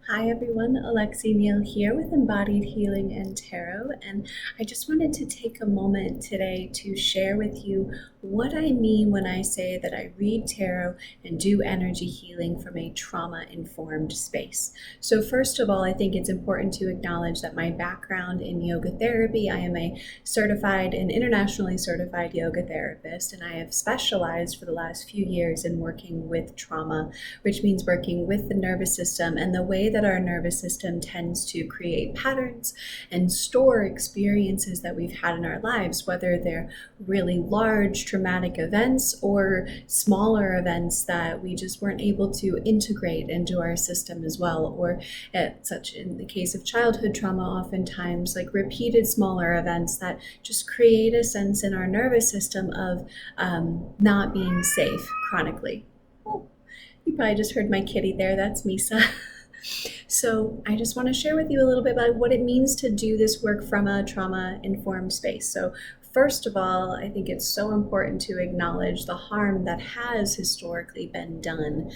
Hi everyone, Alexi Neal here with Embodied Healing and Tarot, and I just wanted to take a moment today to share with you what I mean when I say that I read tarot and do energy healing from a trauma-informed space. So first of all, I think it's important to acknowledge that my background in yoga therapy, I am a certified and internationally certified yoga therapist, and I have specialized for the last few years in working with trauma, which means working with the nervous system and the way that our nervous system tends to create patterns and store experiences that we've had in our lives, whether they're really large traumatic events or smaller events that we just weren't able to integrate into our system as well, or such in the case of childhood trauma, oftentimes like repeated smaller events that just create a sense in our nervous system of not being safe chronically. You probably just heard my kitty there. That's Misa. So I just want to share with you a little bit about what it means to do this work from a trauma-informed space. So first of all, I think it's so important to acknowledge the harm that has historically been done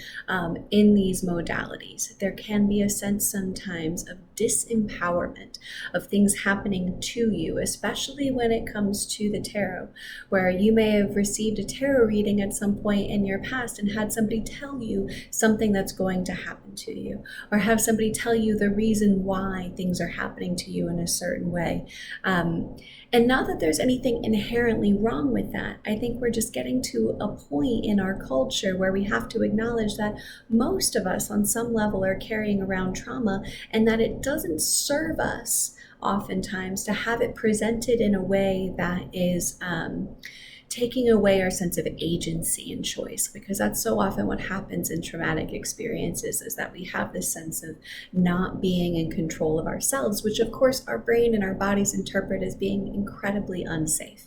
in these modalities. There can be a sense sometimes of disempowerment, of things happening to you, especially when it comes to the tarot, where you may have received a tarot reading at some point in your past and had somebody tell you something that's going to happen to you, or have somebody tell you the reason why things are happening to you in a certain way. And not that there's anything inherently wrong with that. I think we're just getting to a point in our culture where we have to acknowledge that most of us on some level are carrying around trauma, and that it doesn't serve us oftentimes to have it presented in a way that is taking away our sense of agency and choice, because that's so often what happens in traumatic experiences, is that we have this sense of not being in control of ourselves, which of course our brain and our bodies interpret as being incredibly unsafe.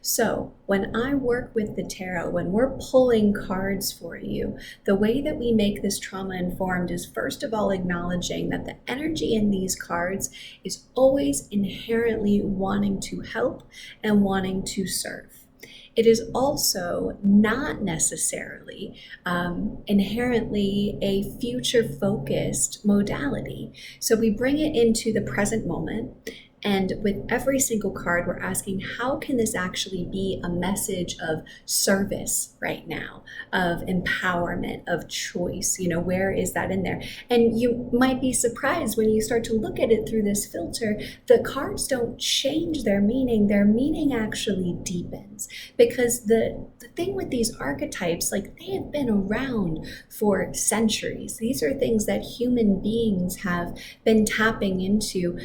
So when I work with the tarot, when we're pulling cards for you, the way that we make this trauma informed is first of all acknowledging that the energy in these cards is always inherently wanting to help and wanting to serve. It is also not necessarily inherently a future-focused modality. So we bring it into the present moment, and with every single card, we're asking, how can this actually be a message of service right now, of empowerment, of choice? You know, where is that in there? And you might be surprised when you start to look at it through this filter, the cards don't change their meaning actually deepens. Because the thing with these archetypes, like, they have been around for centuries. These are things that human beings have been tapping into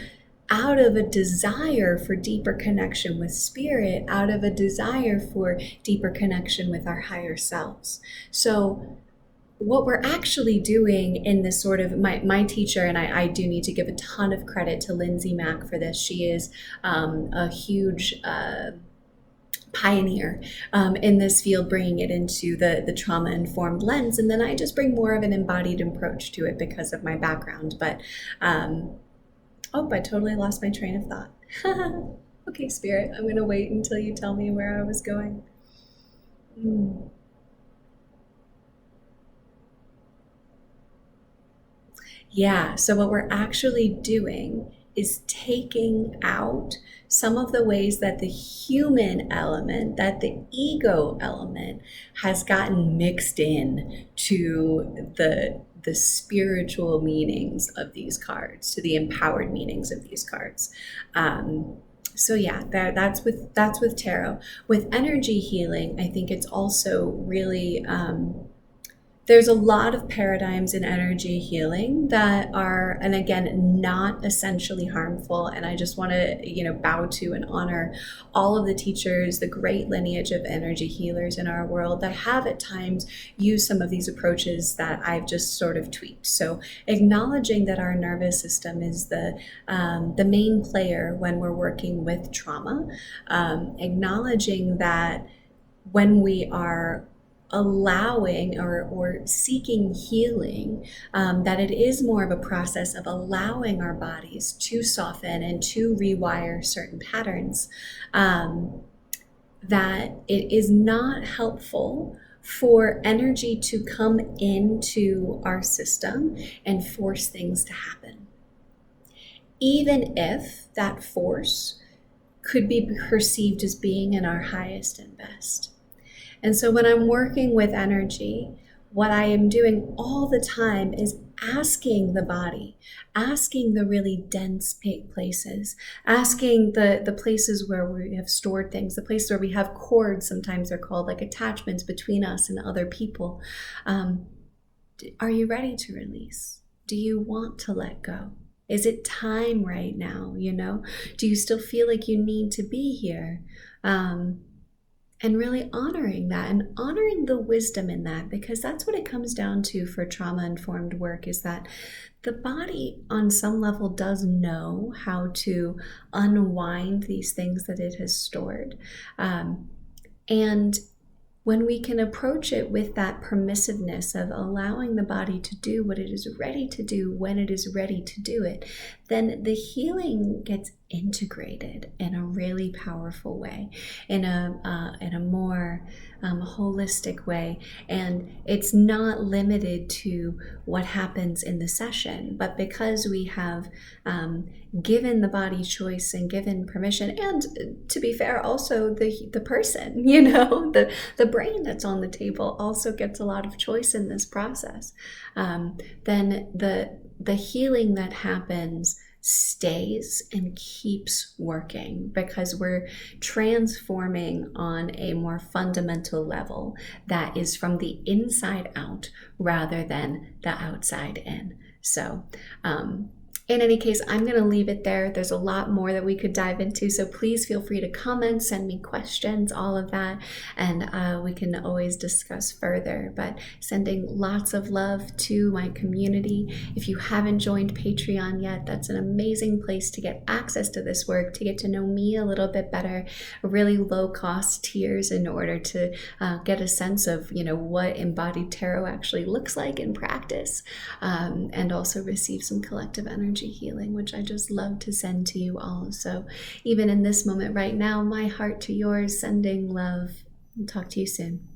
out of a desire for deeper connection with spirit, out of a desire for deeper connection with our higher selves. So what we're actually doing in this sort of, my teacher, and I do need to give a ton of credit to Lindsay Mack for this. She is a huge pioneer in this field, bringing it into the trauma-informed lens. And then I just bring more of an embodied approach to it because of my background. But oh, I totally lost my train of thought. Okay, Spirit, I'm going to wait until you tell me where I was going. Yeah, so what we're actually doing is taking out some of the ways that the human element, that the ego element has gotten mixed in to the spiritual meanings of these cards, to the empowered meanings of these cards. So yeah, that's with tarot. With energy healing, I think it's also really there's a lot of paradigms in energy healing that are, and again, not essentially harmful. And I just want to, bow to and honor all of the teachers, the great lineage of energy healers in our world that have at times used some of these approaches that I've just sort of tweaked. So acknowledging that our nervous system is the main player when we're working with trauma, acknowledging that when we are allowing or seeking healing, that it is more of a process of allowing our bodies to soften and to rewire certain patterns, that it is not helpful for energy to come into our system and force things to happen. Even if that force could be perceived as being in our highest and best. And so when I'm working with energy, what I am doing all the time is asking the body, asking the really dense places, asking the places where we have stored things, the places where we have cords, sometimes they're called, like attachments between us and other people. Are you ready to release? Do you want to let go? Is it time right now? Do you still feel like you need to be here? And really honoring that and honoring the wisdom in that, because that's what it comes down to for trauma-informed work, is that the body on some level does know how to unwind these things that it has stored. And when we can approach it with that permissiveness of allowing the body to do what it is ready to do when it is ready to do it, then the healing gets integrated in a really powerful way, in a more holistic way. And it's not limited to what happens in the session, but because we have given the body choice and given permission, and to be fair, also the person, the brain that's on the table also gets a lot of choice in this process, then the healing that happens stays and keeps working, because we're transforming on a more fundamental level that is from the inside out rather than the outside in. So in any case, I'm going to leave it there. There's a lot more that we could dive into, so please feel free to comment, send me questions, all of that, and we can always discuss further. But sending lots of love to my community. If you haven't joined Patreon yet, that's an amazing place to get access to this work, to get to know me a little bit better, really low-cost tiers in order to get a sense of what embodied tarot actually looks like in practice, and also receive some collective energy healing, which I just love to send to you all. So even in this moment right now, my heart to yours, sending love. I'll talk to you soon.